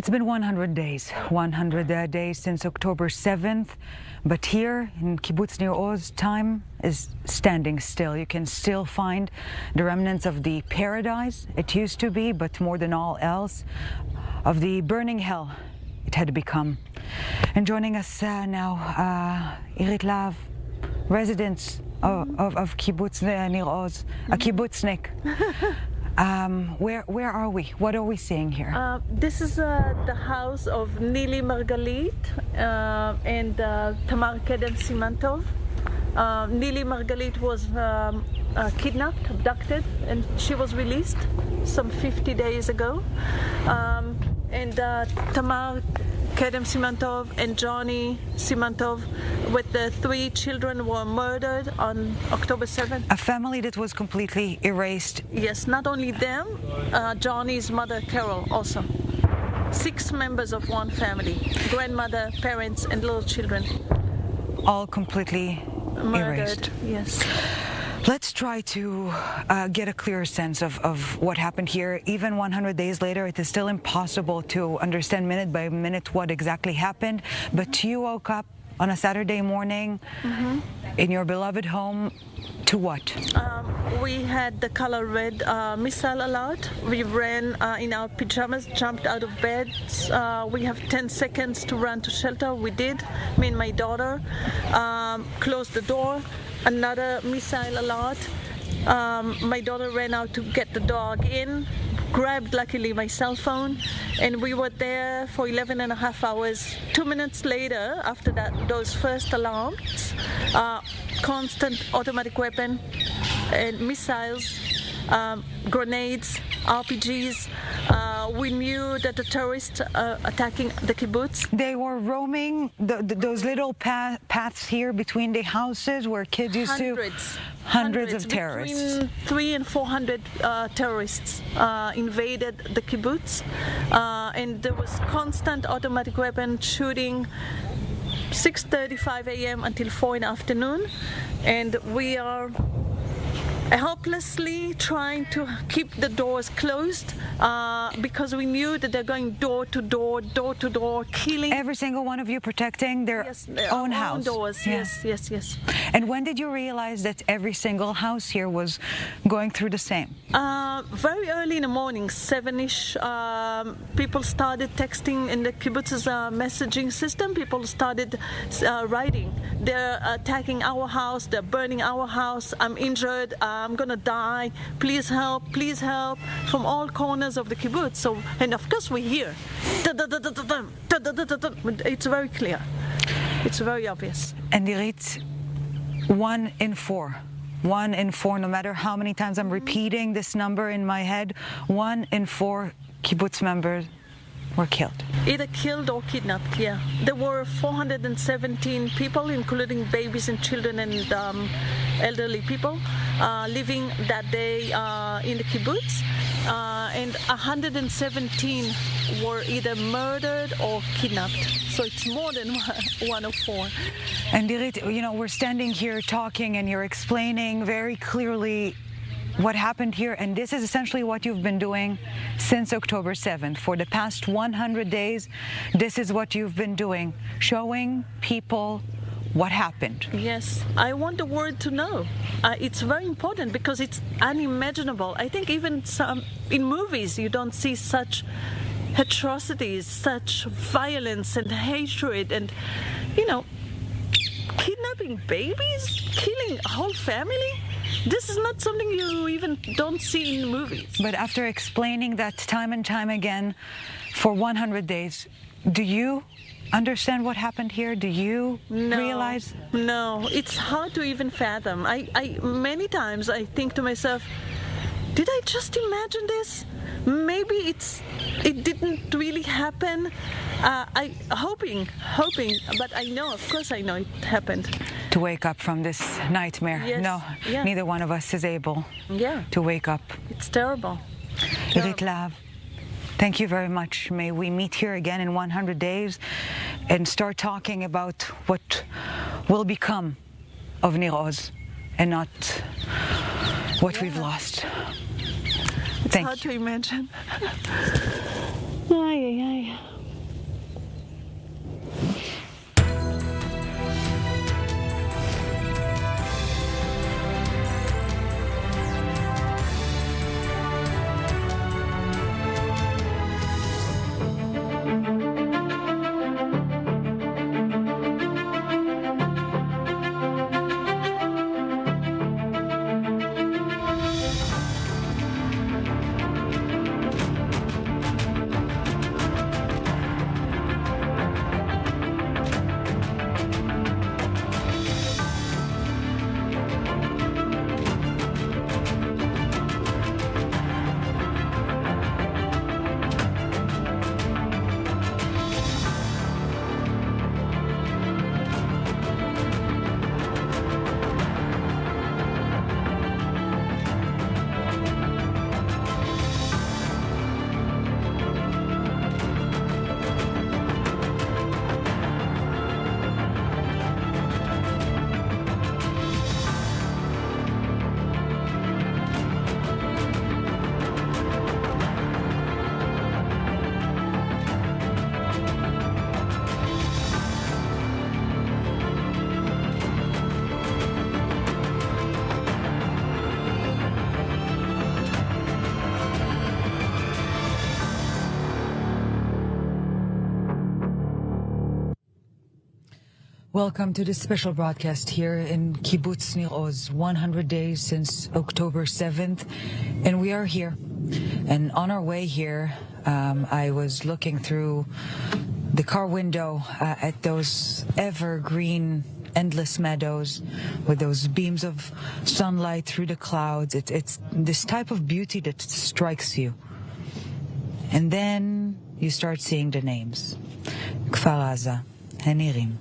It's been 100 days, 100 days since October 7th, but here in Kibbutz Nir Oz, time is standing still. You can still find the remnants of the paradise it used to be, but more than all else, of the burning hell it had become. And joining us now, i24NEWS, residents of Kibbutz Nir Oz, a kibbutznik. Where are we? What are we seeing here? This is the house of Nili Margalit and Tamar Kedem Simantov. Nili Margalit was kidnapped, abducted, and she was released some 50 days ago. And Tamar Kedem Simantov and Johnny Simantov with the 3 children were murdered on October 7th. A family that was completely erased. Yes, not only them, Johnny's mother Carol also. 6 members of one family, grandmother, parents and little children. All completely Murdered, erased. yes. Let's try to get a clearer sense of what happened here. Even 100 days later, it is still impossible to understand minute by minute what exactly happened. But you woke up on a Saturday morning in your beloved home to what? We had the color red missile alert. We ran in our pajamas, jumped out of bed. We have 10 seconds to run to shelter. We did, me and my daughter. Closed the door. Another missile alert. My daughter ran out to get the dog in, grabbed luckily my cell phone, and we were there for 11 and a half hours. 2 minutes later, after that, those first alarms, constant automatic weapon and missiles, grenades, RPGs. We knew that the terrorists attacking the kibbutz. They were roaming those little paths here between the houses where kids used Hundreds of terrorists. Between 300 and 400 terrorists invaded the kibbutz, and there was constant automatic weapon shooting 6:35 a.m. until 4 in the afternoon, and we are helplessly trying to keep the doors closed because we knew that they're going door to door, killing. Every single one of you protecting their own house. Own doors. Yeah. Yes. And when did you realize that every single house here was going through the same? Very early in the morning, 7-ish, people started texting in the kibbutz's messaging system. People started writing. They're attacking our house. They're burning our house. I'm injured. I'm gonna die. Please help, from all corners of the kibbutz. So, and of course we hear. It's very clear. It's very obvious. And Nirit, 1 in 4. 1 in 4, no matter how many times I'm repeating this number in my head, 1 in 4 kibbutz members were killed. Either killed or kidnapped, yeah. There were 417 people, including babies and children and elderly people, living that day in the kibbutz, and 117 were either murdered or kidnapped. So it's more than 1 of 4. And Nirit, you know, we're standing here talking and you're explaining very clearly what happened here, and this is essentially what you've been doing since October 7th. For the past 100 days, this is what you've been doing, showing people what happened. Yes, I want the world to know. It's very important because it's unimaginable. I think even in movies you don't see such atrocities, such violence and hatred, and, you know, kidnapping babies, killing a whole family. This is not something you even don't see in movies. But after explaining that time and time again for 100 days, do you understand what happened here? Do you realize? No, it's hard to even fathom. I many times I think to myself, did I just imagine this? Maybe it didn't really happen. I hoping, but I know, of course I know it happened. To wake up from this nightmare. Yes. No, Yeah. neither one of us is able to wake up. It's terrible. i24NEWS, thank you very much. May we meet here again in 100 days and start talking about what will become of Nir Oz and not what we've lost. It's hard to imagine. Ay. Welcome to this special broadcast here in Kibbutz Nir Oz, 100 days since October 7th, and we are here. And on our way here, I was looking through the car window at those evergreen, endless meadows with those beams of sunlight through the clouds. It's this type of beauty that strikes you. And then you start seeing the names. Kfar Aza, and Nirim,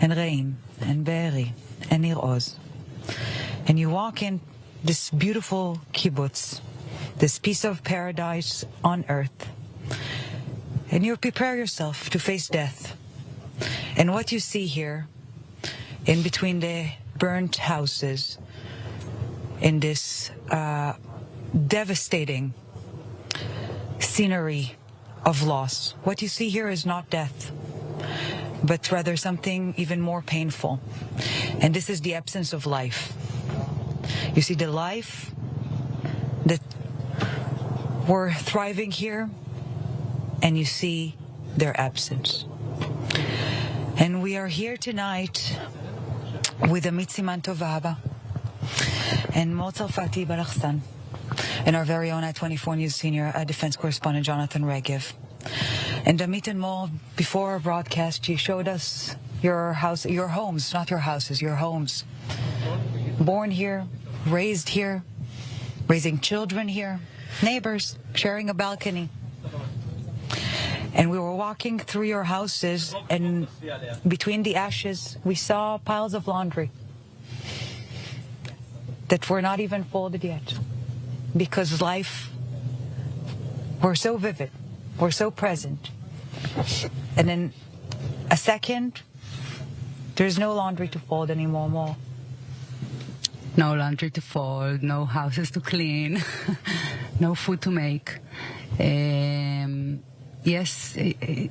and Reim, and Be'eri, and Nir Oz. And you walk in this beautiful kibbutz, this piece of paradise on earth, and you prepare yourself to face death. And what you see here, in between the burnt houses, in this devastating scenery of loss, what you see here is not death, but rather something even more painful. And this is the absence of life. You see the life that were thriving here, and you see their absence. And we are here tonight with Amit Siman Tov Abba and Mo Tzarfati Balachsan, and our very own i24NEWS senior defense correspondent Jonathan Regev. And Amit and Mo, before our broadcast, you showed us your homes, not your houses, your homes. Born here, raised here, raising children here, neighbors, sharing a balcony. And we were walking through your houses, and between the ashes, we saw piles of laundry that were not even folded yet, because life were so vivid, were so present. And in a second, there's no laundry to fold anymore. More. No laundry to fold, no houses to clean, no food to make. Yes, it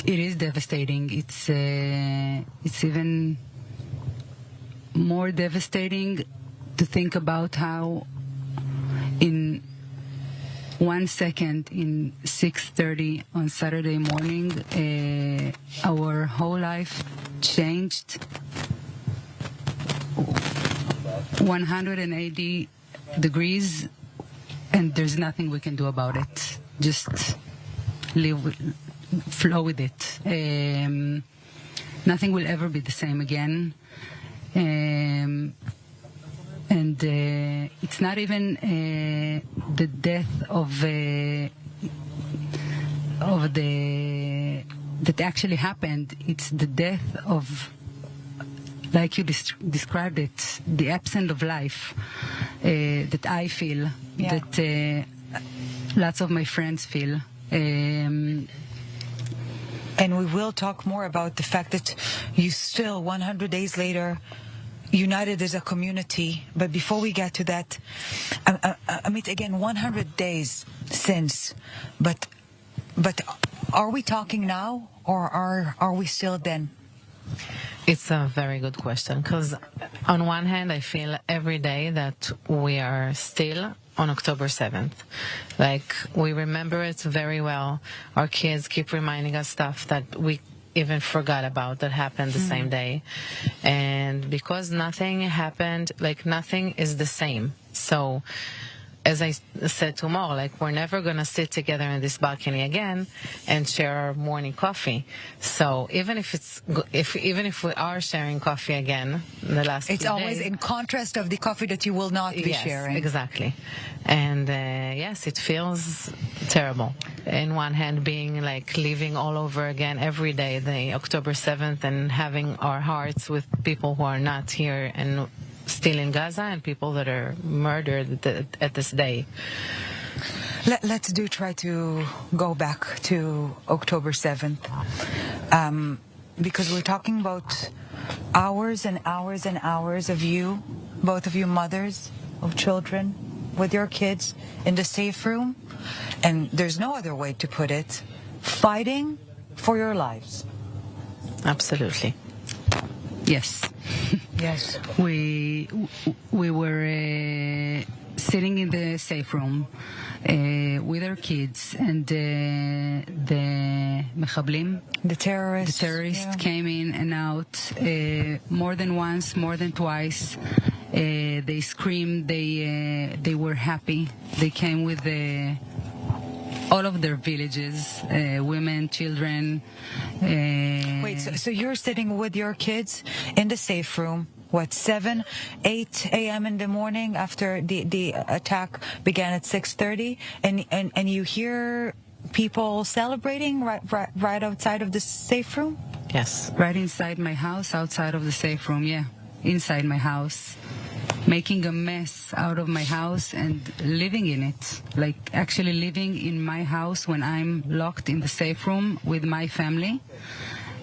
is devastating. It's even more devastating to think about how in 1 second, in 6:30 on Saturday morning, our whole life changed 180 degrees, and there's nothing we can do about it. Just flow with it. Nothing will ever be the same again. And it's not even the death that actually happened. It's the death of, like you described it, the absence of life that I feel, that lots of my friends feel. And we will talk more about the fact that you still, 100 days later, united as a community. But before we get to that, Amit, again, 100 days since, but are we talking now, or are we still then? It's a very good question, because on one hand, I feel every day that we are still on October 7th. Like, we remember it very well. Our kids keep reminding us stuff that we even forgot about that happened the same day. And because nothing happened, like, nothing is the same. So, as I said to Mo, like, we're never going to sit together in this balcony again and share our morning coffee. So even if we are sharing coffee again in the last few days, it's always in contrast of the coffee that you will not be sharing. Exactly. And yes, it feels terrible. In one hand, being like living all over again every day, the October 7th, and having our hearts with people who are not here and still in Gaza, and people that are murdered at this day. Let's try to go back to October 7th, because we're talking about hours and hours and hours of you, both of you mothers of children, with your kids in the safe room, and there's no other way to put it, fighting for your lives. Absolutely. Yes. Yes. We were sitting in the safe room with our kids, and the מחבלים. The terrorists. Came in and out more than once, more than twice. They screamed. They were happy. They came with all of their villages, women, children. Wait, so you're sitting with your kids in the safe room, what, 7, 8 a.m. in the morning after the attack began at 6:30, and you hear people celebrating right outside of the safe room? Yes. Right inside my house, outside of the safe room, yeah. Inside my house. Making a mess out of my house and living in it. Like actually living in my house when I'm locked in the safe room with my family.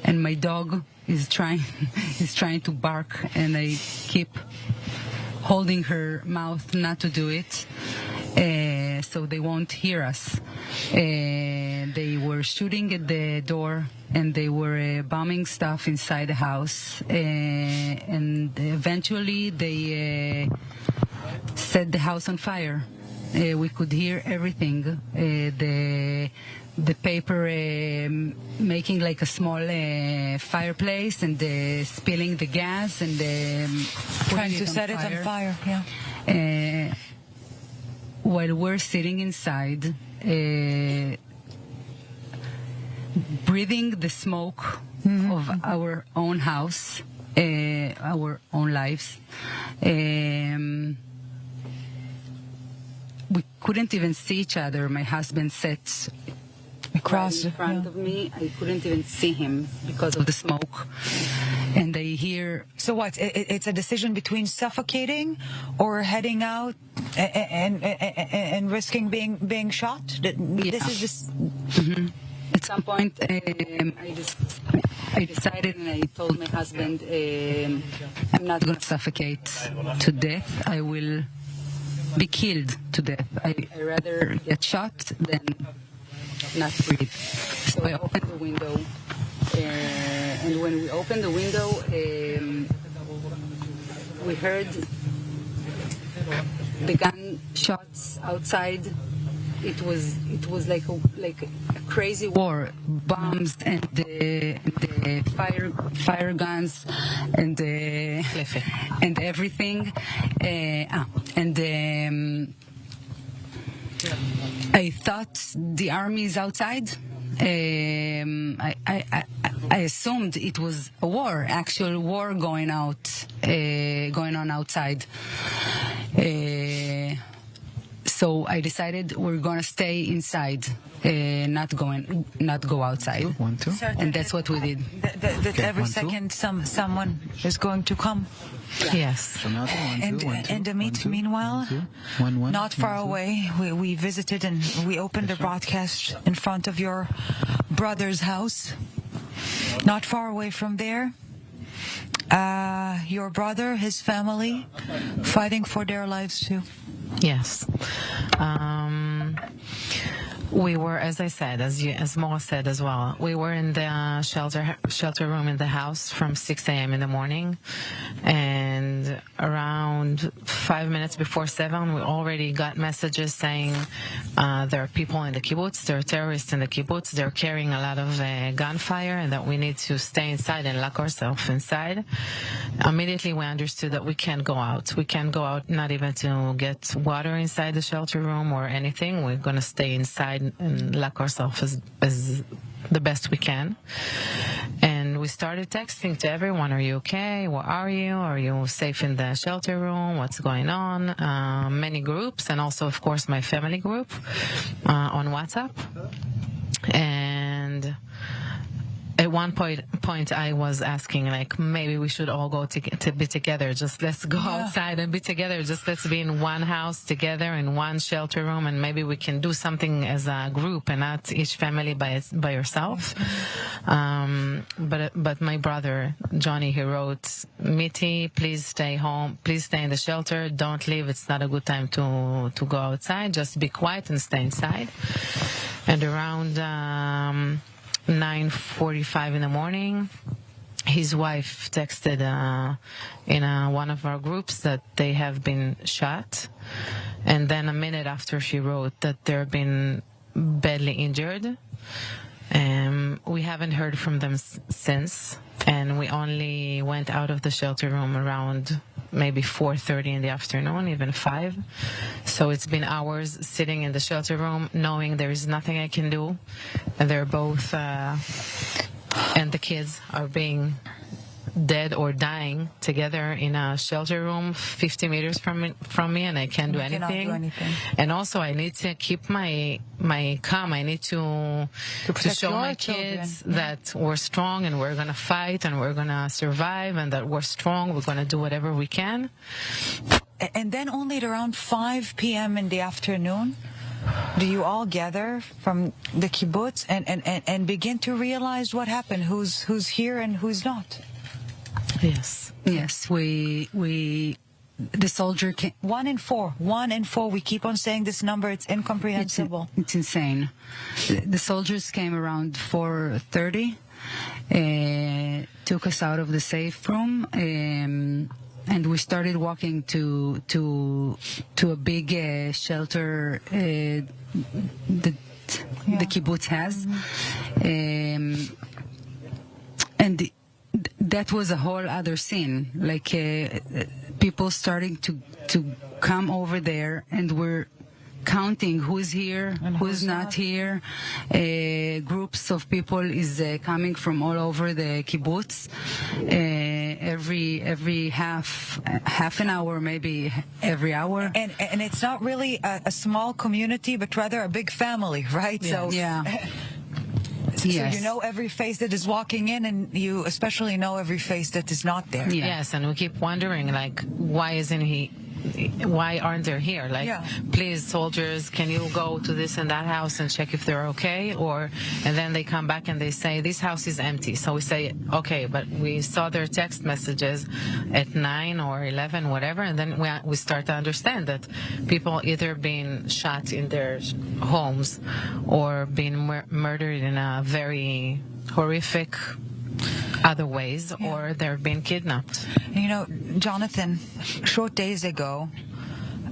And my dog is trying to bark, and I keep holding her mouth not to do it. So they won't hear us. They were shooting at the door, and they were bombing stuff inside the house. And eventually they set the house on fire. We could hear everything. The paper making like a small fireplace, and spilling the gas, and trying to set it on fire. Yeah. While we're sitting inside, breathing the smoke of our own house, our own lives. We couldn't even see each other. My husband sat across in front of me. I couldn't even see him because of the smoke. And I hear... So what? It's a decision between suffocating or heading out and risking being shot? This is just... Mm-hmm. At some point, I decided, and I told my husband, I'm not going to suffocate to death. I will be killed to death. I rather get shot than not breathe. So I opened the window, and when we opened the window, we heard the gunshots outside. It was like a crazy war, bombs and the fire guns and everything, I thought the army is outside. I assumed it was a war, actual war going on outside. So I decided we're gonna stay inside, not go outside. And that's what we did. That every second someone is going to come. Yes. And Amit, meanwhile, not far away, we visited and we opened a broadcast in front of your brother's house. Not far away from there, your brother, his family, fighting for their lives too. Yes. We were, as I said, as Moa said as well, we were in the shelter room in the house from 6 a.m. in the morning, and around 5 minutes before 7, we already got messages saying there are people in the kibbutz, there are terrorists in the kibbutz, they're carrying a lot of gunfire, and that we need to stay inside and lock ourselves inside. Immediately we understood that we can't go out. We can't go out, not even to get water inside the shelter room or anything. We're going to stay inside and lock ourselves as the best we can. And we started texting to everyone, are you okay? Where are you? Are you safe in the shelter room? What's going on? Many groups, and also, of course, my family group on WhatsApp. And at one point I was asking, like, maybe we should all go to be together. Just let's go outside and be together. Just let's be in one house together in one shelter room, and maybe we can do something as a group and not each family by yourself. But my brother Johnny, he wrote, Miti, please stay home. Please stay in the shelter. Don't leave. It's not a good time to go outside. Just be quiet and stay inside. And around 9:45 in the morning, his wife texted in one of our groups that they have been shot, and then a minute after she wrote that they've been badly injured. We haven't heard from them since, and we only went out of the shelter room around maybe 4:30 in the afternoon, even 5. So it's been hours sitting in the shelter room, knowing there is nothing I can do. And they're both, and the kids are being dead or dying together in a shelter room 50 meters from me, and I can't do anything. And also I need to keep my calm. I need to show my kids that we're strong and we're going to fight and we're going to survive, and that we're strong. We're going to do whatever we can. And then only at around 5 p.m. in the afternoon, do you all gather from the kibbutz and begin to realize what happened, who's here and who's not? Yes. The soldier came. 1 in 4. 1 in 4. We keep on saying this number. It's incomprehensible. It's insane. The soldiers came around 4:30, took us out of the safe room, and we started walking to a big shelter the kibbutz has, and that was a whole other scene. Like people starting to come over there, and we're counting who's here, who's not here. Groups of people is coming from all over the kibbutz. Every half an hour, maybe every hour. And it's not really a small community, but rather a big family, right? Yes. So yeah. So yes. you know every face that is walking in, and you especially know every face that is not there. Yeah. Yes, and we keep wondering, like, why aren't they here? Like, please, soldiers, can you go to this and that house and check if they're okay? And then they come back and they say, this house is empty. So we say, okay, but we saw their text messages at 9 or 11, whatever, and then we start to understand that people either being shot in their homes or being murdered in a very horrific other ways, or they're being kidnapped. You know, Jonathan, short days ago,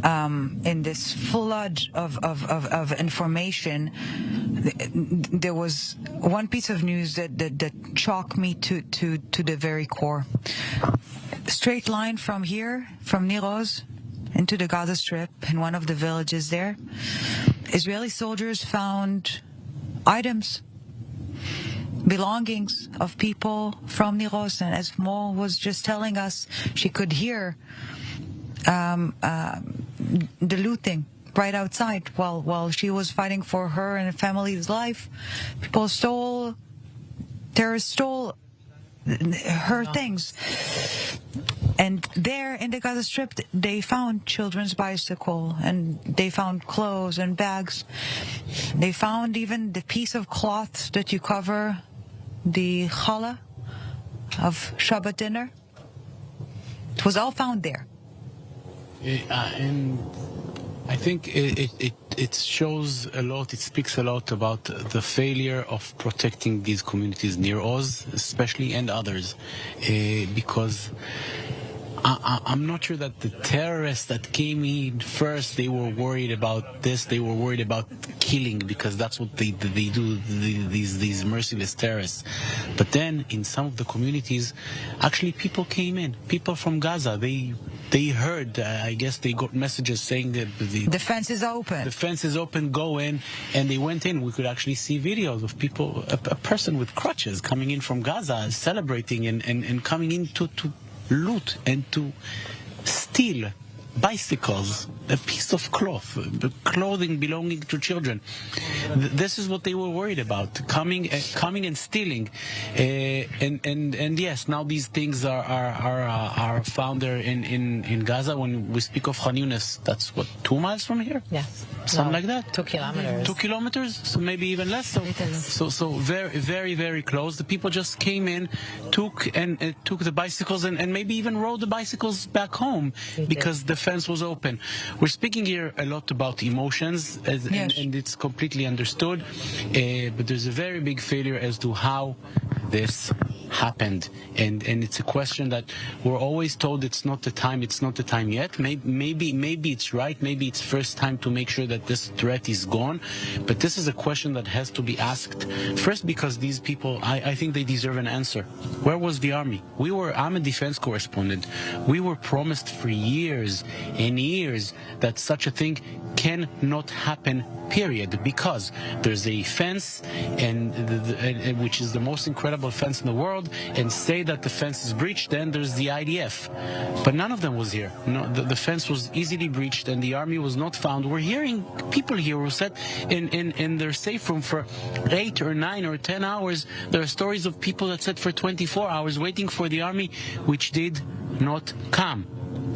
in this flood of information, there was one piece of news that shocked me to the very core. Straight line from here, from Nir Oz into the Gaza Strip, in one of the villages there, Israeli soldiers found items, belongings of people from Nir Oz. And as Mo was just telling us, she could hear the looting right outside while she was fighting for her and her family's life. Terrorists stole her things. And there in the Gaza Strip, they found children's bicycle, and they found clothes and bags. They found even the piece of cloth that you cover the challah of Shabbat dinner. It was all found there. And I think it shows a lot, it speaks a lot about the failure of protecting these communities, Nir Oz especially, and others, because I'm not sure that the terrorists that came in first, they were worried about this. They were worried about killing, because that's what they do, these merciless terrorists. But then in some of the communities, actually people came in, people from Gaza. They heard, I guess they got messages saying that the fence is open. The fence is open, go in, and they went in. We could actually see videos of people, a person with crutches coming in from Gaza, celebrating and coming in to loot and to steal bicycles, a piece of cloth, clothing belonging to children. This is what they were worried about, coming and stealing. And yes, now these things are found there in Gaza. When we speak of Khan Yunis, that's what, 2 miles from here? Yes. Something like that? 2 kilometers. 2 kilometers? So maybe even less. So very, very, very close. The people just came in, took the bicycles and maybe even rode the bicycles back home because the fence was open. We're speaking here a lot about emotions, and it's completely understood, but there's a very big failure as to how this happened? And it's a question that we're always told it's not the time yet. Maybe it's right, maybe it's first time to make sure that this threat is gone, but this is a question that has to be asked first, because these people, I think they deserve an answer. Where was the army? I'm a defense correspondent. We were promised for years and years that such a thing cannot happen, period, because there's a fence, and which is the most incredible fence in the world, and say that the fence is breached, then there's the IDF. But none of them was here. No, the fence was easily breached and the army was not found. We're hearing people here who sat in their safe room for 8 or 9 or 10 hours. There are stories of people that sat for 24 hours waiting for the army, which did not come.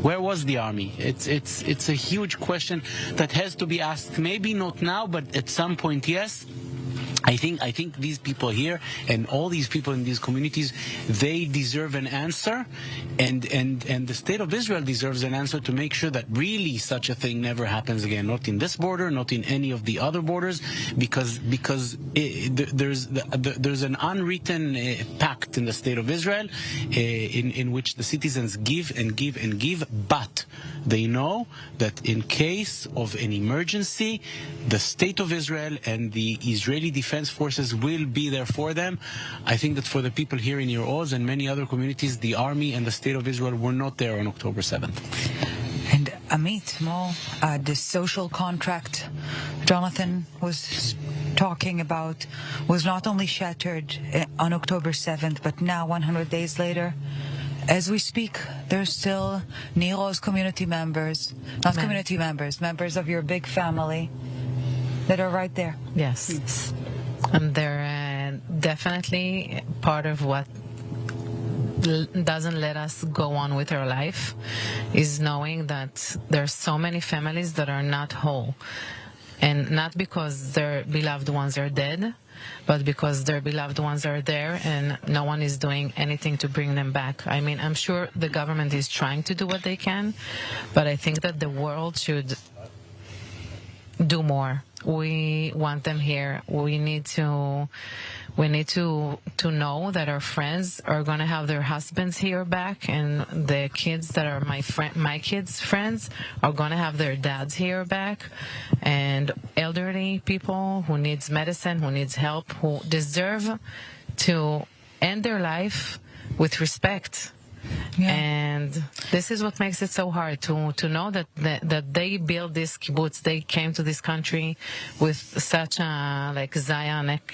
Where was the army? It's a huge question that has to be asked. Maybe not now, but at some point, yes. I think these people here and all these people in these communities, they deserve an answer, and the state of Israel deserves an answer to make sure that really such a thing never happens again, not in this border, not in any of the other borders, because there's an unwritten pact in the state of Israel in which the citizens give and give and give, but they know that in case of an emergency, the state of Israel and the Israeli Defense Forces will be there for them. I think that for the people here in Nir Oz and many other communities, the army and the state of Israel were not there on October 7th. And Amit, Mo, the social contract Jonathan was talking about was not only shattered on October 7th, but now 100 days later, as we speak, there's still Nir Oz community members, members of your big family that are right there. Yes. And they're definitely part of what doesn't let us go on with our life, is knowing that there are so many families that are not whole. And not because their beloved ones are dead, but because their beloved ones are there and no one is doing anything to bring them back. I mean, I'm sure the government is trying to do what they can, but I think that the world should do more. We want them here. We need to know that our friends are going to have their husbands here back, and the kids that are my kids' friends are going to have their dads here back, and elderly people who needs medicine, who needs help, who deserve to end their life with respect. Yeah. And this is what makes it so hard to know that they built this kibbutz. They came to this country with such a Zionic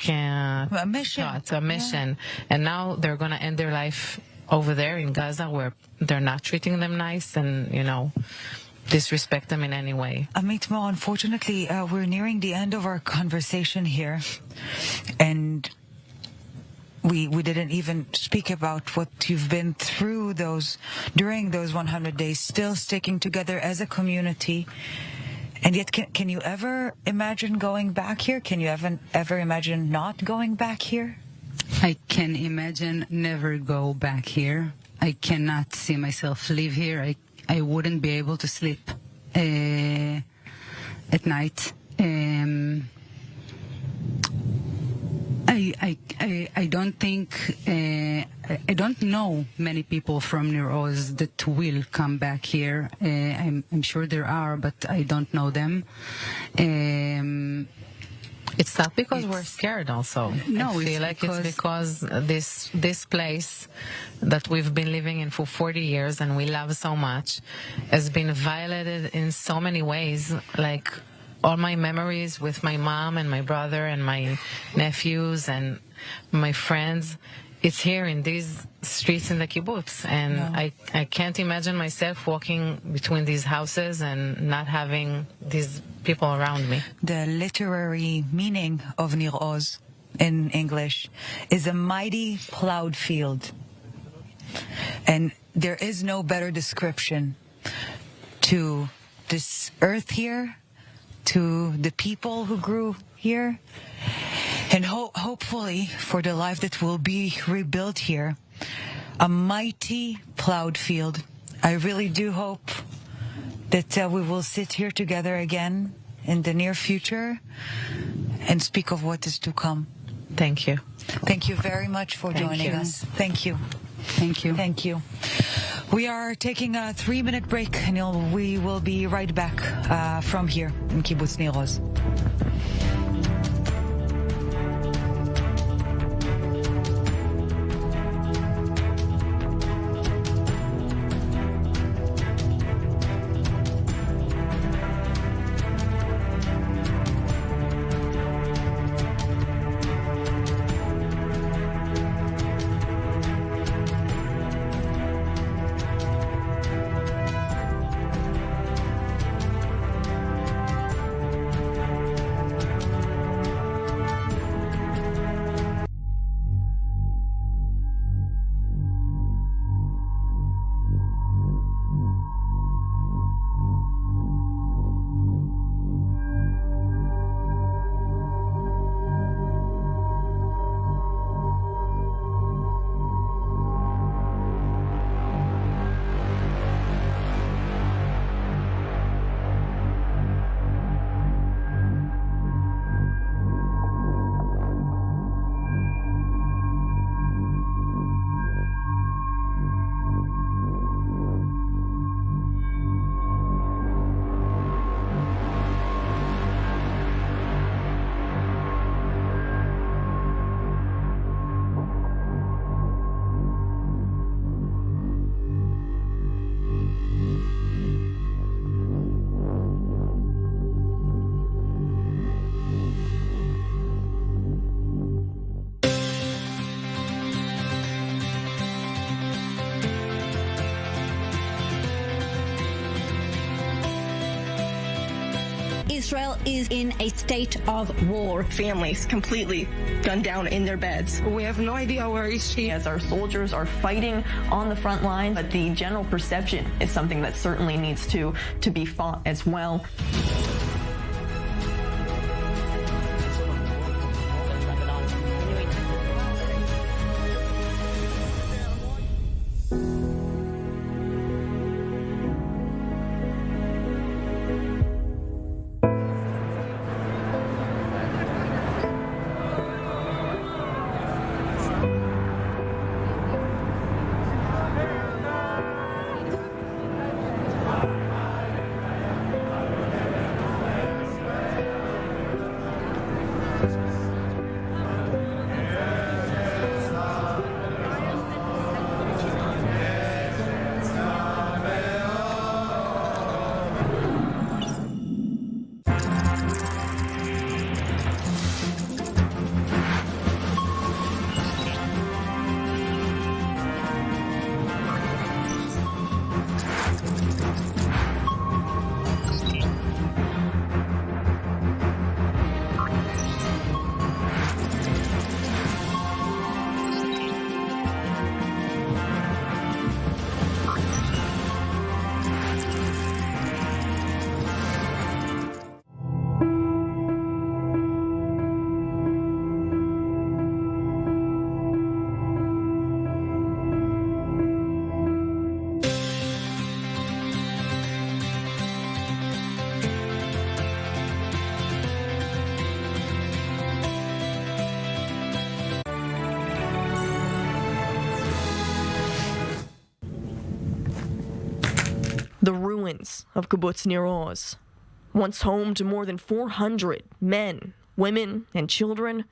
mission, and now they're going to end their life over there in Gaza, where they're not treating them nice and disrespect them in any way. Amit, Mo, unfortunately, we're nearing the end of our conversation here, and we didn't even speak about what you've been through during those 100 days, still sticking together as a community. And yet, can you ever imagine going back here? Can you ever imagine not going back here? I can imagine never go back here. I cannot see myself live here. I wouldn't be able to sleep at night. I don't think, I don't know many people from Nir Oz that will come back here. I'm sure there are, but I don't know them. It's not because we're scared also. No, I feel like it's because this place that we've been living in for 40 years and we love so much has been violated in so many ways. Like, all my memories with my mom and my brother and my nephews and my friends, it's here in these streets in the kibbutz. And I can't imagine myself walking between these houses and not having these people around me. The literary meaning of Nir Oz in English is a mighty plowed field. And there is no better description to this earth here, to the people who grew here, and hopefully for the life that will be rebuilt here, a mighty plowed field. I really do hope that we will sit here together again in the near future and speak of what is to come. Thank you. Thank you very much for joining us. Thank you. Thank you. Thank you. We are taking a 3-minute break, and we will be right back from here in Kibbutz Nir Oz. Israel is in a state of war. Families completely gunned down in their beds. We have no idea where is she. As our soldiers are fighting on the front line, but the general perception is something that certainly needs to be fought as well. The ruins of Kibbutz Nir Oz, once home to more than 400 men, women, and children,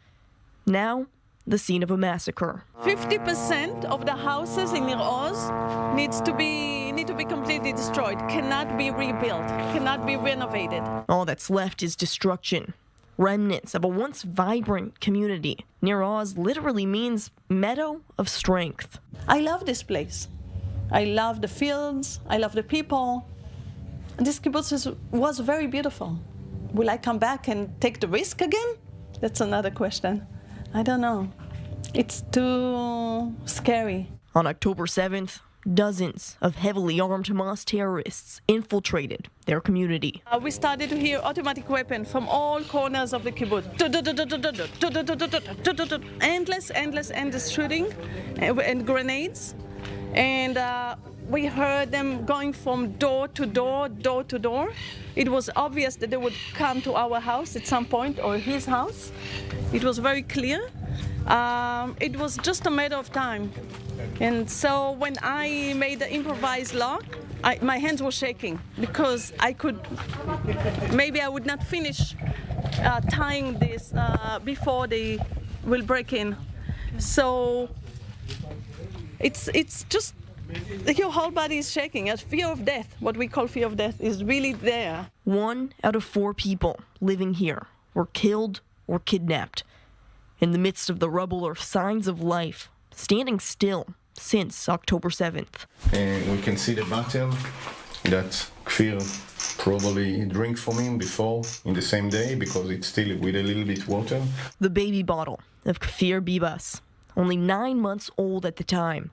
now the scene of a massacre. 50% of the houses in Nir Oz need to be completely destroyed, cannot be rebuilt, cannot be renovated. All that's left is destruction, remnants of a once vibrant community. Nir Oz literally means meadow of strength. I love this place. I love the fields, I love the people. This kibbutz was very beautiful. Will I come back and take the risk again? That's another question. I don't know. It's too scary. On October 7th, dozens of heavily armed Hamas terrorists infiltrated their community. We started to hear automatic weapons from all corners of the kibbutz. Endless shooting and grenades. And we heard them going from door to door, door to door. It was obvious that they would come to our house at some point, or his house. It was very clear. It was just a matter of time. And so when I made the improvised lock, my hands were shaking because maybe I would not finish tying this before they will break in. So it's just, your whole body is shaking. A fear of death, what we call fear of death, is really there. 1 out of 4 people living here were killed or kidnapped. In the midst of the rubble are signs of life, standing still since October 7th. We can see the battle that Kfir probably drank from him before in the same day because it's still with a little bit water. The baby bottle of Kfir Bibas, only 9 months old at the time.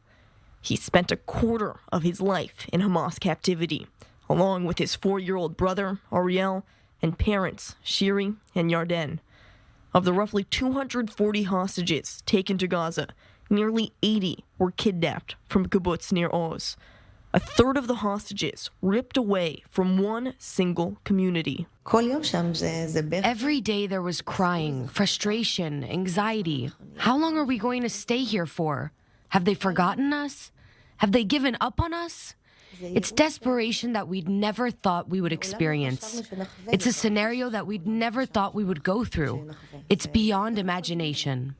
He spent a quarter of his life in Hamas captivity, along with his 4-year-old brother, Ariel, and parents, Shiri and Yarden. Of the roughly 240 hostages taken to Gaza, nearly 80 were kidnapped from Kibbutz Nir Oz. A third of the hostages ripped away from one single community. Every day there was crying, frustration, anxiety. How long are we going to stay here for? Have they forgotten us? Have they given up on us? It's desperation that we'd never thought we would experience. It's a scenario that we'd never thought we would go through. It's beyond imagination.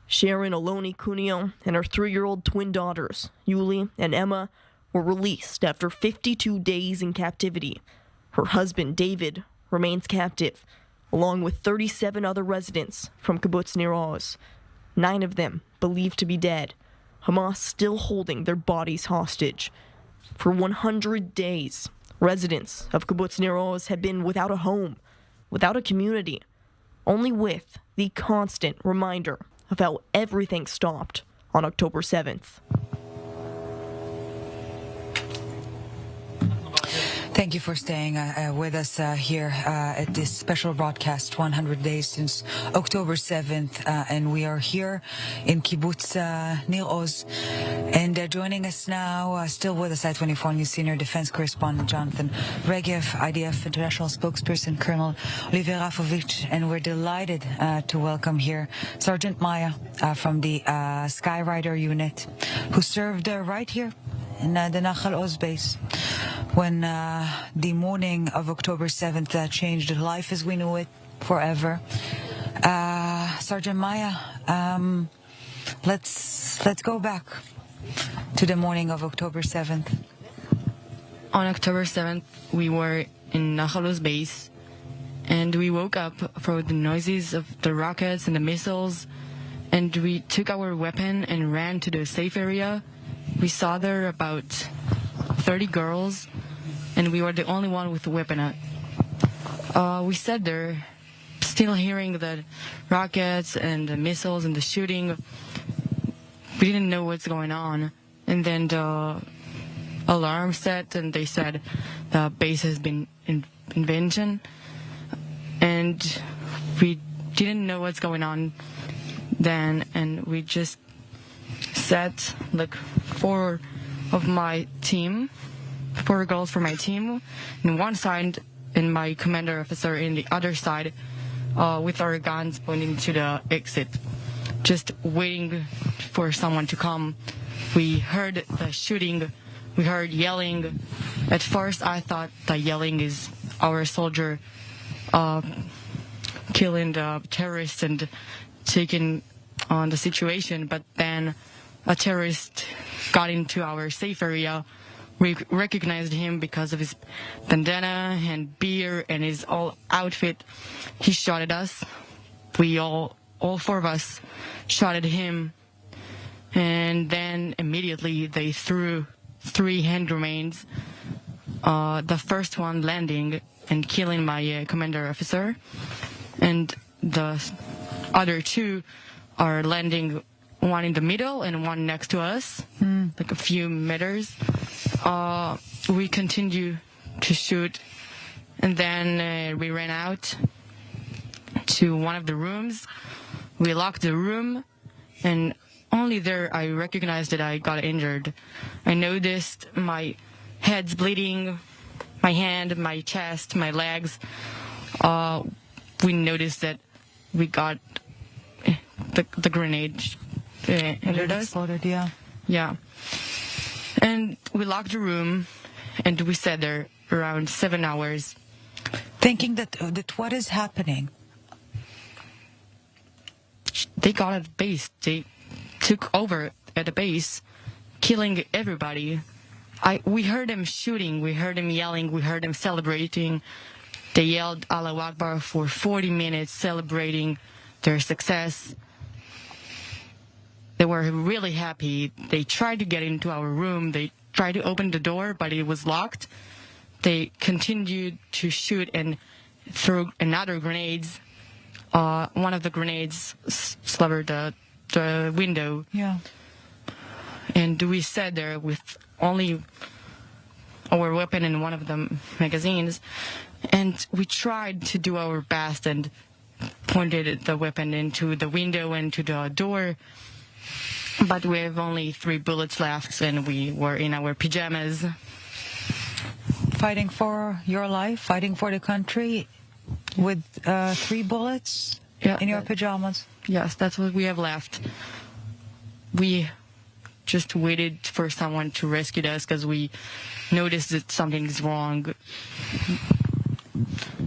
Sharon Aloni Cuneo and her 3-year-old twin daughters, Yuli and Emma, were released after 52 days in captivity. Her husband, David, remains captive, along with 37 other residents from Kibbutz Nir Oz. 9 of them believed to be dead, Hamas still holding their bodies hostage. For 100 days, residents of Kibbutz Nir Oz have been without a home, without a community, only with the constant reminder of how everything stopped on October 7th. Thank you for staying with us here at this special broadcast, 100 days since October 7th. And we are here in Kibbutz Nir Oz. And joining us now, still with us, i24NEWS Senior Defense Correspondent Jonathan Regev, IDF International Spokesperson Colonel Olivier Rafovich. And we're delighted to welcome here Sergeant Maya from the Skyrider unit, who served right here in the Nachal Oz base when the morning of October 7th changed life as we knew it forever. Sergeant Maya, let's go back to the morning of October 7th. On October 7th, we were in Nachal Oz base, and we woke up for the noises of the rockets and the missiles, and we took our weapon and ran to the safe area. We saw there about 30 girls, and we were the only one with a weapon. We sat there, still hearing the rockets and the missiles and the shooting. We didn't know what's going on. And then the alarm set, and they said the base has been invasion. And we didn't know what's going on then, and we just sat, like, 4 of my team, 4 girls from my team in one side and my commander officer in the other side, with our guns pointing to the exit, just waiting for someone to come. We heard the shooting, we heard yelling. At first I thought the yelling is our soldier killing the terrorists and taking on the situation, but then a terrorist got into our safe area. We recognized him because of his bandana and beard and his all outfit. He shot at us. We all 4 of us shot at him. And then immediately they threw 3 hand grenades. The first one landing and killing my commander officer. And the other 2 are landing, one in the middle and one next to us, like a few meters. We continue to shoot, and then we ran out to one of the rooms. We locked the room, and only there I recognized that I got injured. I noticed my head's bleeding, my hand, my chest, my legs. We noticed that we got the grenade injured us. Exploded, yeah. Yeah. And we locked the room, and we sat there around 7 hours. Thinking that what is happening? They got at the base. They took over at the base, killing everybody. We heard them shooting, we heard them yelling, we heard them celebrating. They yelled Allahu Akbar for 40 minutes, celebrating their success. They were really happy. They tried to get into our room. They tried to open the door, but it was locked. They continued to shoot and throw another grenades. One of the grenades slavered the window. Yeah. And we sat there with only our weapon in one of the magazines. And we tried to do our best and pointed the weapon into the window and to the door. But we have only 3 bullets left, and we were in our pajamas. Fighting for your life, fighting for the country with 3 bullets in your pajamas. Yes, that's what we have left. We just waited for someone to rescue us because we noticed that something is wrong.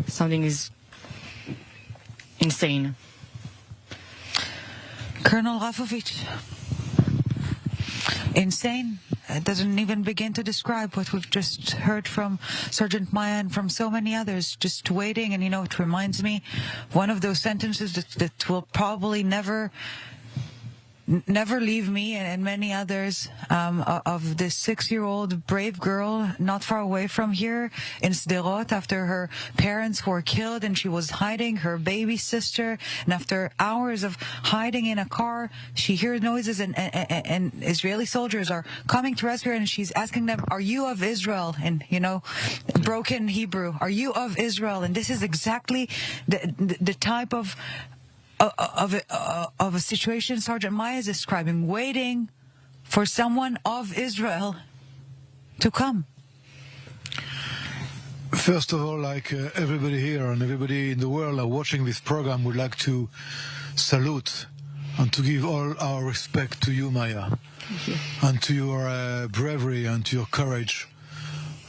Something is insane. Colonel Rafovich, insane. It doesn't even begin to describe what we've just heard from Sergeant Maya and from so many others, just waiting. And, it reminds me one of those sentences that will probably never leave me and many others, of this 6-year-old brave girl not far away from here in Sderot after her parents were killed and she was hiding, her baby sister, and after hours of hiding in a car, she hears noises and Israeli soldiers are coming to rescue her, and she's asking them, "Are you of Israel?" And broken Hebrew, "Are you of Israel?" And this is exactly the type of a situation Sergeant Maya is describing, waiting for someone of Israel to come. First of all, like everybody here and everybody in the world are watching this program, would like to salute and to give all our respect to you, Maya, and to your bravery and to your courage,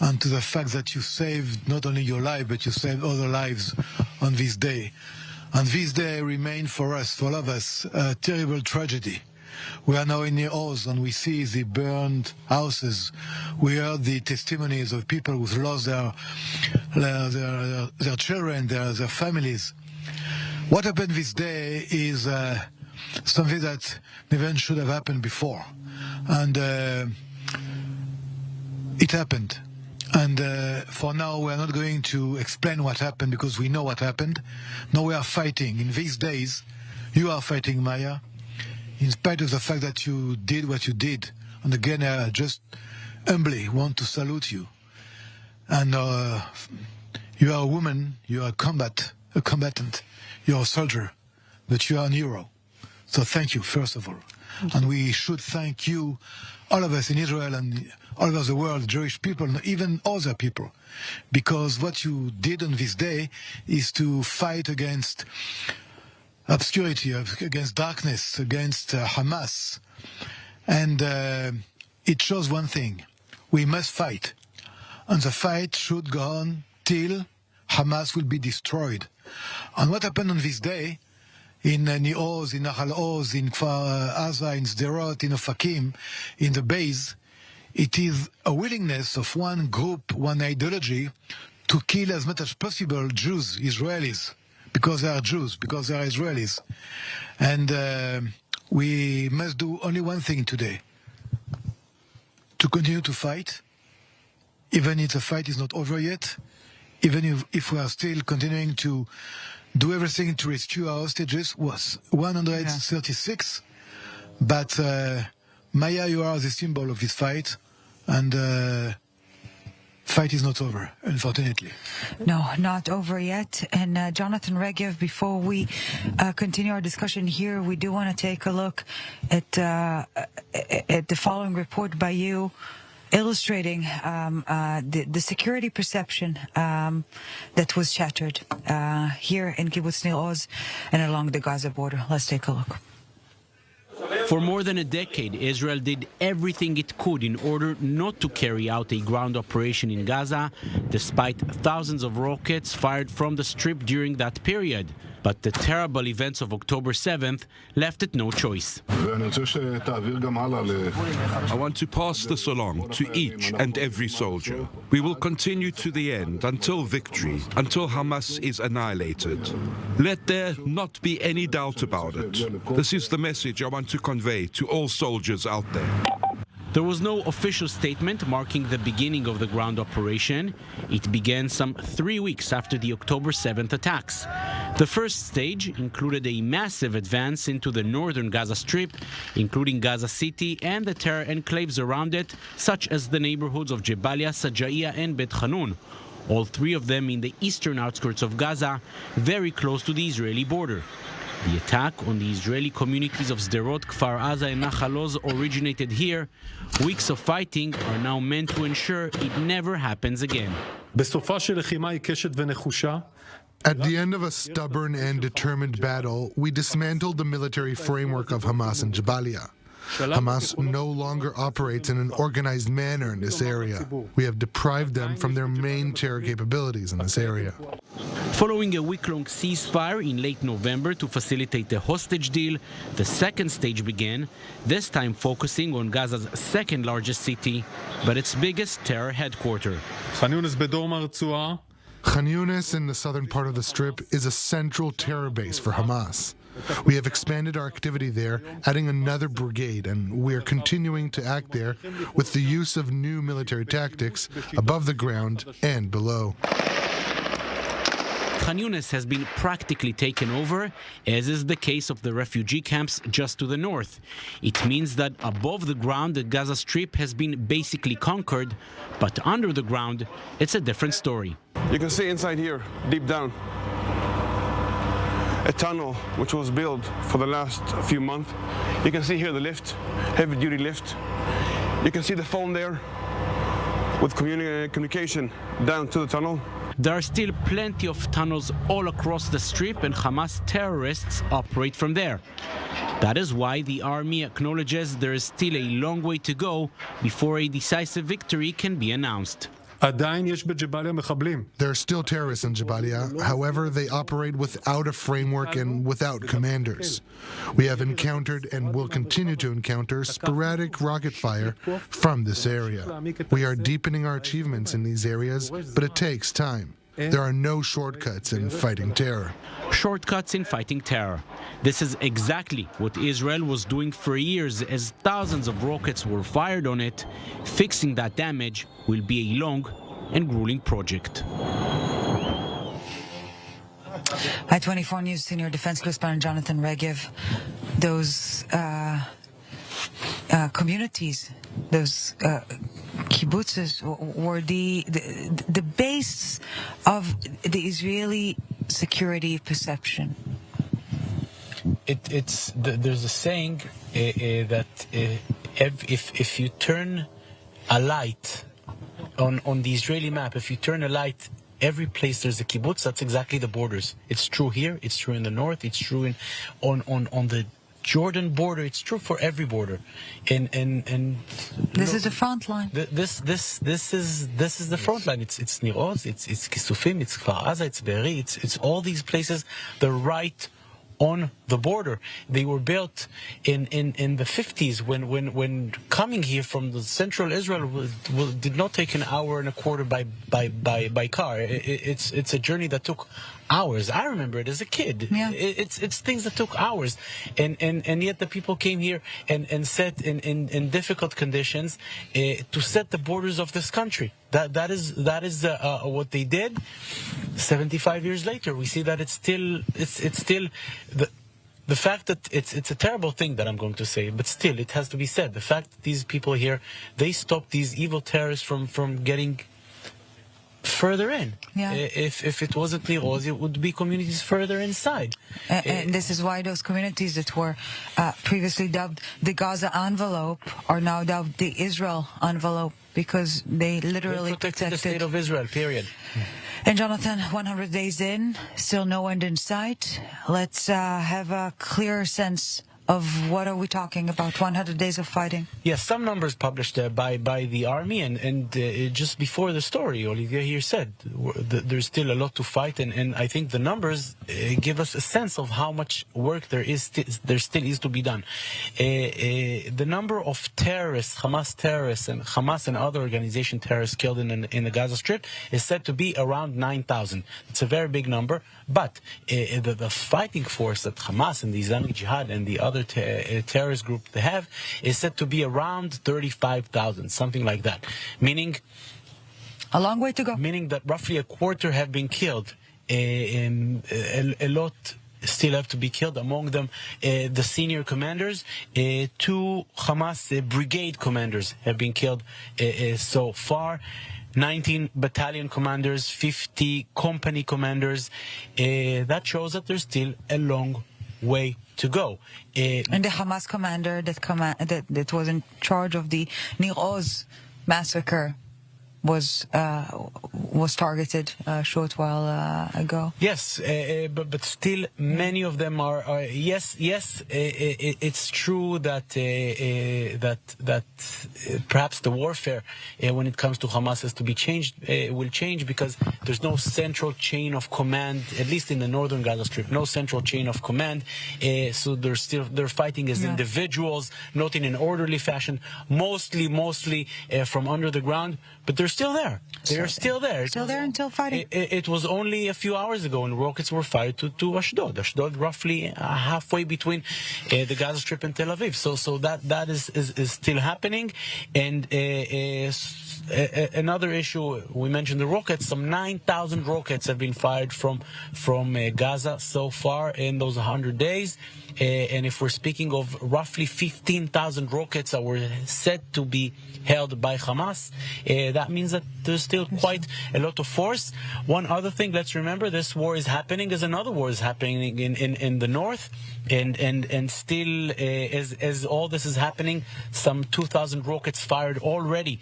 and to the fact that you saved not only your life, but you saved other lives on this day. And this day remained for us, for all of us, a terrible tragedy. We are now in Nir Oz, and we see the burned houses. We heard the testimonies of people who've lost their children, their families. What happened this day is something that never should have happened before. And it happened. And for now, we are not going to explain what happened because we know what happened. Now we are fighting. In these days, you are fighting, Maya, in spite of the fact that you did what you did. And again, I just humbly want to salute you. And you are a woman, you are a combatant, you are a soldier, but you are a hero. So thank you, first of all. And we should thank you, all of us in Israel and all over the world, Jewish people, and even other people, because what you did on this day is to fight against obscurity, against darkness, against Hamas. And it shows one thing: we must fight. And the fight should go on till Hamas will be destroyed. And what happened on this day in Nir Oz, in Nahal Oz, in Kfar Aza, in Sderot, in Ofakim, in the base, it is a willingness of one group, one ideology, to kill as much as possible Jews, Israelis, because they are Jews, because they are Israelis. And we must do only one thing today: to continue to fight, even if the fight is not over yet, even if we are still continuing to do everything to rescue our hostages. Was 136, but Maya, you are the symbol of this fight, and fight is not over, unfortunately. No, not over yet. And Jonathan Regev, before we continue our discussion here, we do want to take a look at the following report by you, illustrating the security perception that was shattered here in Kibbutz Nir Oz and along the Gaza border. Let's take a look. For more than a decade, Israel did everything it could in order not to carry out a ground operation in Gaza, despite thousands of rockets fired from the Strip during that period. But the terrible events of October 7th left it no choice. I want to pass this along to each and every soldier. We will continue to the end until victory, until Hamas is annihilated. Let there not be any doubt about it. This is the message I want to convey to all soldiers out there. There was no official statement marking the beginning of the ground operation. It began some 3 weeks after the October 7th attacks. The first stage included a massive advance into the northern Gaza Strip, including Gaza City and the terror enclaves around it, such as the neighborhoods of Jebalia, Sajaiya and Bet Hanun, all three of them in the eastern outskirts of Gaza, very close to the Israeli border. The attack on the Israeli communities of Sderot, Kfar Aza and Nachal Oz originated here. Weeks of fighting are now meant to ensure it never happens again. At the end of a stubborn and determined battle, we dismantled the military framework of Hamas in Jabalia. Hamas no longer operates in an organized manner in this area. We have deprived them from their main terror capabilities in this area. Following a week-long ceasefire in late November to facilitate the hostage deal, the second stage began, this time focusing on Gaza's second largest city, but its biggest terror headquarters. Khan Yunis in the southern part of the Strip is a central terror base for Hamas. We have expanded our activity there, adding another brigade, and we are continuing to act there with the use of new military tactics above the ground and below. Khan Yunis has been practically taken over, as is the case of the refugee camps just to the north. It means that above the ground, the Gaza Strip has been basically conquered, but under the ground, it's a different story. You can see inside here, deep down, a tunnel which was built for the last few months. You can see here the lift, heavy-duty lift. You can see the phone there with communication down to the tunnel. There are still plenty of tunnels all across the Strip, and Hamas terrorists operate from there. That is why the army acknowledges there is still a long way to go before a decisive victory can be announced. There are still terrorists in Jabalia, however, they operate without a framework and without commanders. We have encountered and will continue to encounter sporadic rocket fire from this area. We are deepening our achievements in these areas, but it takes time. There are no shortcuts in fighting terror. Shortcuts in fighting terror. This is exactly what Israel was doing for years as thousands of rockets were fired on it. Fixing that damage will be a long and grueling project. i24NEWS senior defense correspondent Jonathan Regev, those communities, those kibbutzes were the base of the Israeli security perception. There's a saying that if you turn a light on the Israeli map, if you turn a light every place there's a kibbutz, that's exactly the borders. It's true here, it's true in the north, it's true on the Jordan border, it's true for every border. And this is the front line. This is the front line. It's Nir Oz, it's Kisufim, it's Kfar Aza, it's Be'eri, it's all these places. They're right on the border. They were built in the 50s when coming here from the central Israel did not take an hour and a quarter by car. It's a journey that took hours. I remember it as a kid. Yeah. It's things that took hours, and yet the people came here and set in difficult conditions to set the borders of this country. That is what they did. 75 years later, we see that it's still the fact that it's a terrible thing that I'm going to say, but still it has to be said. The fact that these people here, they stopped these evil terrorists from getting further in. Yeah. If it wasn't Nir Oz, it would be communities further inside. And this is why those communities that were previously dubbed the Gaza envelope are now dubbed the Israel envelope, because they literally protected the state of Israel, period. And Jonathan, 100 days in, still no end in sight. Let's have a clearer sense of what are we talking about, 100 days of fighting? Yes, some numbers published by the army, and just before the story, Olivier here said there's still a lot to fight, and I think the numbers give us a sense of how much work there still is to be done. The number of terrorists, Hamas and other organization terrorists killed in the Gaza Strip is said to be around 9,000. It's a very big number, but the fighting force that Hamas and the Islamic Jihad and the other terrorist group they have is said to be around 35,000, something like that. Meaning, a long way to go. Meaning that roughly a quarter have been killed. A lot still have to be killed. Among them, the senior commanders, 2 Hamas brigade commanders have been killed so far. 19 battalion commanders, 50 company commanders. That shows that there's still a long way to go. And the Hamas commander that was in charge of the Nir Oz massacre was targeted a short while ago. Yes, but still many of them are yes. It's true that that perhaps the warfare when it comes to Hamas has to be changed, will change, because there's no central chain of command, at least in the northern Gaza Strip, no central chain of command. So they're fighting as individuals, not in an orderly fashion, mostly from under the ground. But they're still there. They're still there. Still there until fighting. It was only a few hours ago when rockets were fired to Ashdod. Ashdod, roughly halfway between the Gaza Strip and Tel Aviv. So that is still happening. And another issue, we mentioned the rockets. Some 9,000 rockets have been fired from Gaza so far in those 100 days. And if we're speaking of roughly 15,000 rockets that were said to be held by Hamas, that means that there's still quite a lot of force. One other thing, let's remember, this war is happening as another war is happening in the north, and still as all this is happening, some 2,000 rockets fired already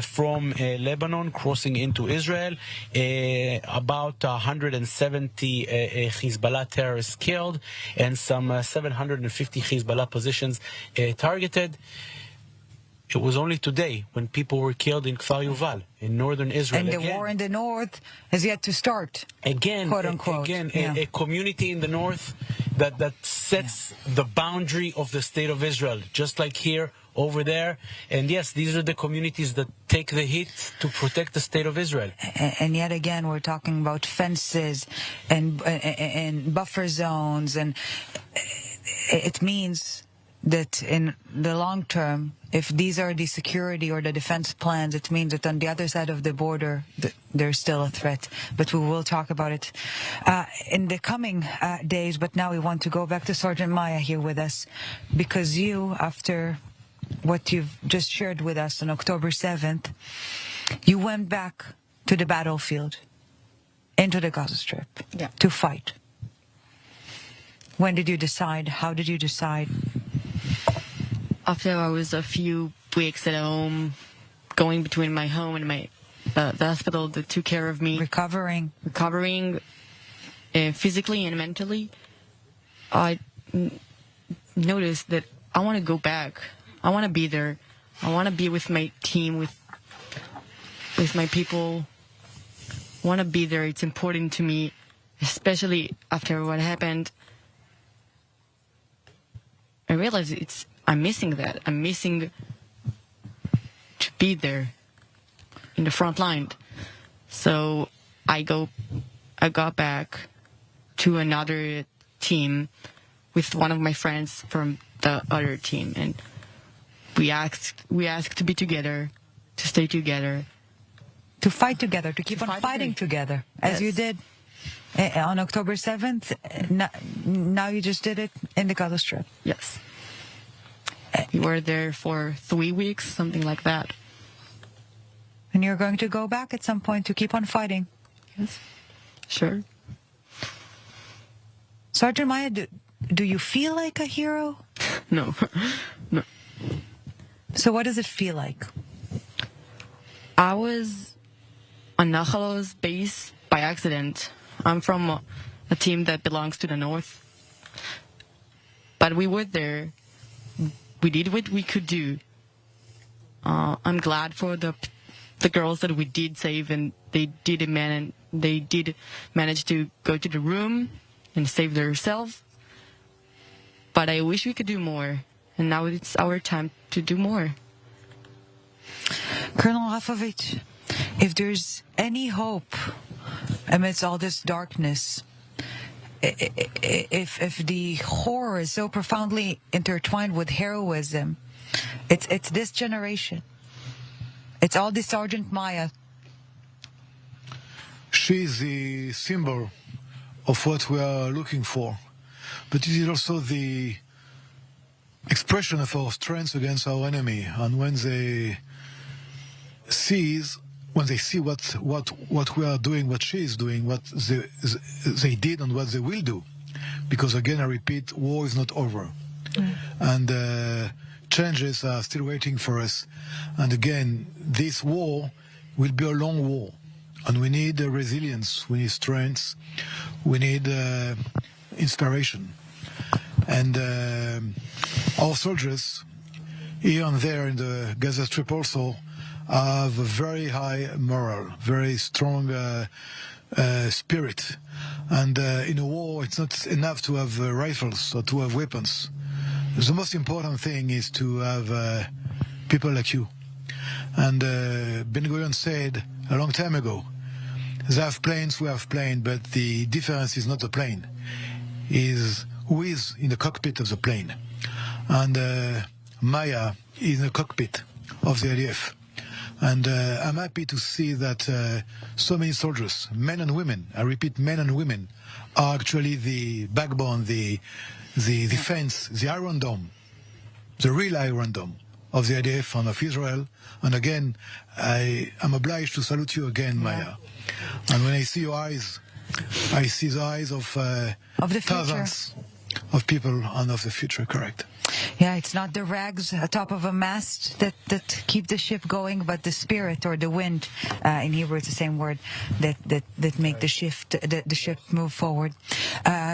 from Lebanon crossing into Israel, about 170 Hezbollah terrorists killed, and some 750 Hezbollah positions targeted. It was only today when people were killed in Kfar Yuval, in northern Israel. And the war in the north has yet to start. Again, quote unquote. A community in the north that sets the boundary of the state of Israel, just like here, over there. And yes, these are the communities that take the hit to protect the state of Israel. And yet again, we're talking about fences and buffer zones, and it means that in the long term, if these are the security or the defense plans, it means that on the other side of the border, there's still a threat. But we will talk about it in the coming days. But now we want to go back to Sergeant Maya here with us, because you, after what you've just shared with us on October 7th, you went back to the battlefield, into the Gaza Strip, to fight. When did you decide? How did you decide? After I was a few weeks at home, going between my home and my the hospital that took care of me, recovering physically and mentally, I noticed that I want to go back. I want to be there. I want to be with my team, with my people. I want to be there. It's important to me, especially after what happened. I realized I'm missing that. I'm missing to be there in the front line. So I got back to another team with one of my friends from the other team, and we asked to be together, to stay together, to fight together, to keep on fighting together, as you did on October 7th. Now you just did it in the Gaza Strip. Yes. We were there for 3 weeks, something like that. And you're going to go back at some point to keep on fighting. Yes, sure. Sergeant Maya, do you feel like a hero? No, no. So what does it feel like? I was on Nir Oz base by accident. I'm from a team that belongs to the north. But we were there. We did what we could do. I'm glad for the girls that we did save, and they did manage to go to the room and save themselves. But I wish we could do more, and now it's our time to do more. Colonel Rafovich, if there's any hope amidst all this darkness, if the horror is so profoundly intertwined with heroism, it's this generation. It's all the Sergeant Maya. She's the symbol of what we are looking for, but it is also the expression of our strength against our enemy. And when they see what we are doing, what she is doing, what they did and what they will do, because again, I repeat, war is not over, and changes are still waiting for us. And again, this war will be a long war, and we need resilience, we need strength, we need inspiration. And our soldiers here and there in the Gaza Strip also have a very high moral, very strong spirit. And in a war, it's not enough to have rifles or to have weapons. The most important thing is to have people like you. And Ben-Gurion said a long time ago, they have planes, we have planes, but the difference is not the plane, is who is in the cockpit of the plane. And Maya is in the cockpit of the IDF. And I'm happy to see that so many soldiers, men and women, I repeat, men and women, are actually the backbone, the defense, the Iron Dome, the real Iron Dome of the IDF and of Israel. And again, I am obliged to salute you again, Maya. And when I see your eyes, I see the eyes of the thousands of people and of the future, correct? Yeah, it's not the rags atop of a mast that keep the ship going, but the spirit or the wind. In Hebrew, it's the same word that make the ship move forward.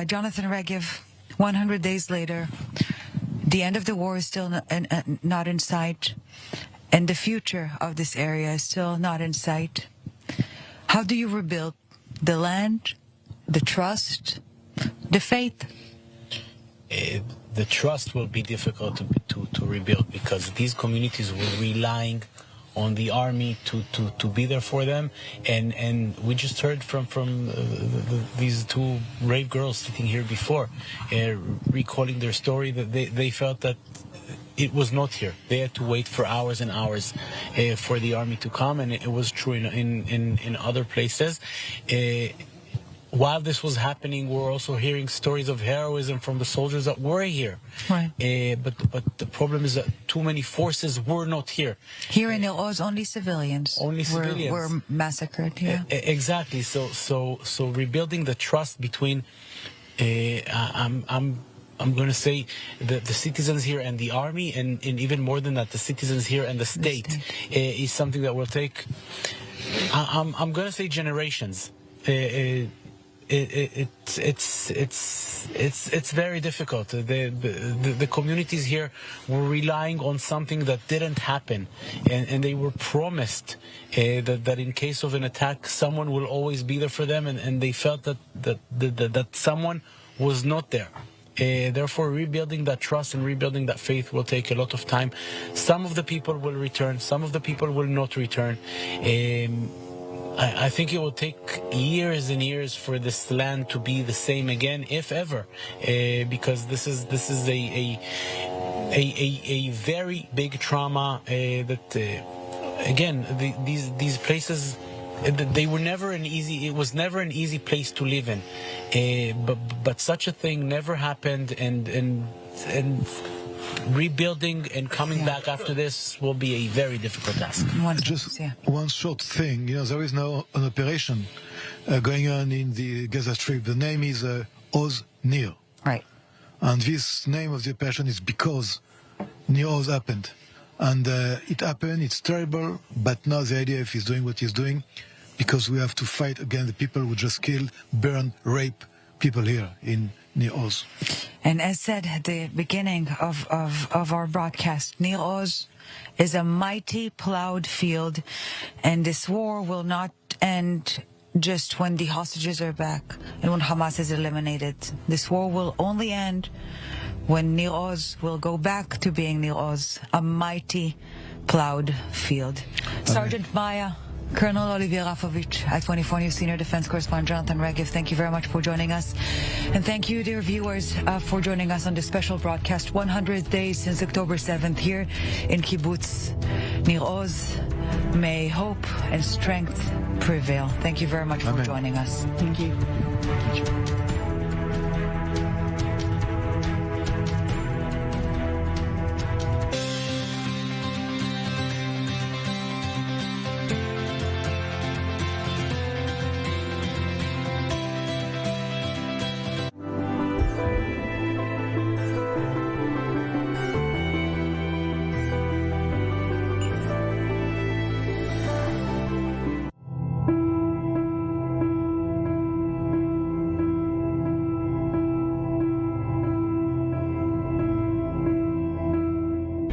Jonathan Regev, 100 days later, the end of the war is still not in sight, and the future of this area is still not in sight. How do you rebuild the land, the trust, the faith? The trust will be difficult to rebuild, because these communities were relying on the army to be there for them, and we just heard from these two brave girls sitting here before, recalling their story, that they felt that it was not here. They had to wait for hours and hours for the army to come, and it was true in other places. While this was happening, we're also hearing stories of heroism from the soldiers that were here. Right. But the problem is that too many forces were not here. Here in Nir Oz, only civilians. Were massacred. Yeah. Exactly. So rebuilding the trust between, I'm going to say, the citizens here and the army, and even more than that, the citizens here and the state, is something that will take, I'm going to say, generations. It's very difficult. The communities here were relying on something that didn't happen, and they were promised that in case of an attack, someone will always be there for them, and they felt that someone was not there. Therefore, rebuilding that trust and rebuilding that faith will take a lot of time. Some of the people will return, some of the people will not return. I think it will take years and years for this land to be the same again, if ever, because this is a very big trauma that again these places, they were never an easy. It was never an easy place to live in, but such a thing never happened, and rebuilding and coming back after this will be a very difficult task. Just one short thing, there is now an operation going on in the Gaza Strip. The name is Oz Nir. Right. And this name of the operation is because Nir Oz happened. And it happened, it's terrible, but now the idea if he's doing what he's doing, because we have to fight against the people who just killed, burn, rape people here in Nir Oz. And as said at the beginning of our broadcast, Nir Oz is a mighty plowed field, and this war will not end just when the hostages are back and when Hamas is eliminated. This war will only end when Nir Oz will go back to being Nir Oz, a mighty plowed field. Sergeant Maya, Colonel Olivier Rafovich, i24NEWS Senior Defense Correspondent Jonathan Regev, thank you very much for joining us. And thank you, dear viewers, for joining us on this special broadcast, 100 days since October 7th here in Kibbutz Nir Oz. May hope and strength prevail. Thank you very much for joining us. Thank you. Thank you.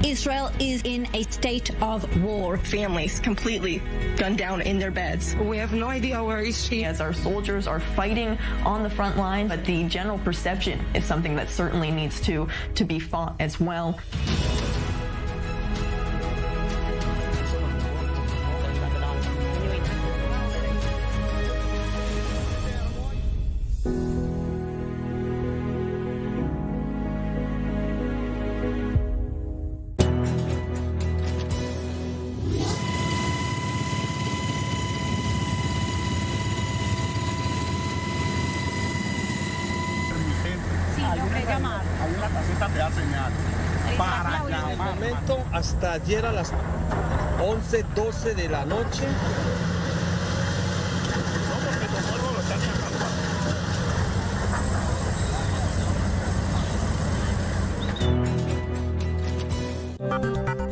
Israel is in a state of war. Families completely gunned down in their beds. We have no idea where is she. As our soldiers are fighting on the front line, but the general perception is something that certainly needs to be fought as well. Para el momento, hasta ayer a las 11:12 de la noche.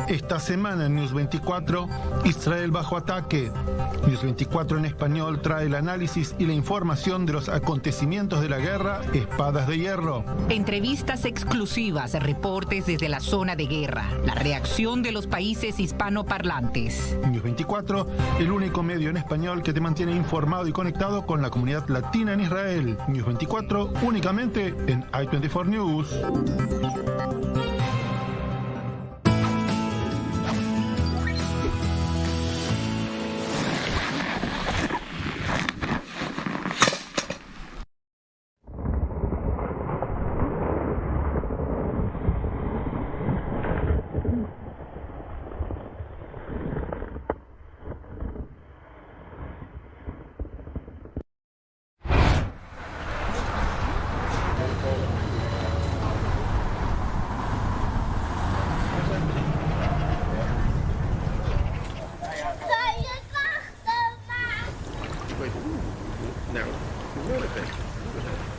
Esta semana en News 24, Israel bajo ataque. News 24 en español trae el análisis y la información de los acontecimientos de la guerra Espadas de Hierro. Entrevistas exclusivas, reportes desde la zona de guerra, la reacción de los países hispanoparlantes. News 24, el único medio en español que te mantiene informado y conectado con la comunidad latina en Israel. News 24 únicamente en i24NEWS. No, really big.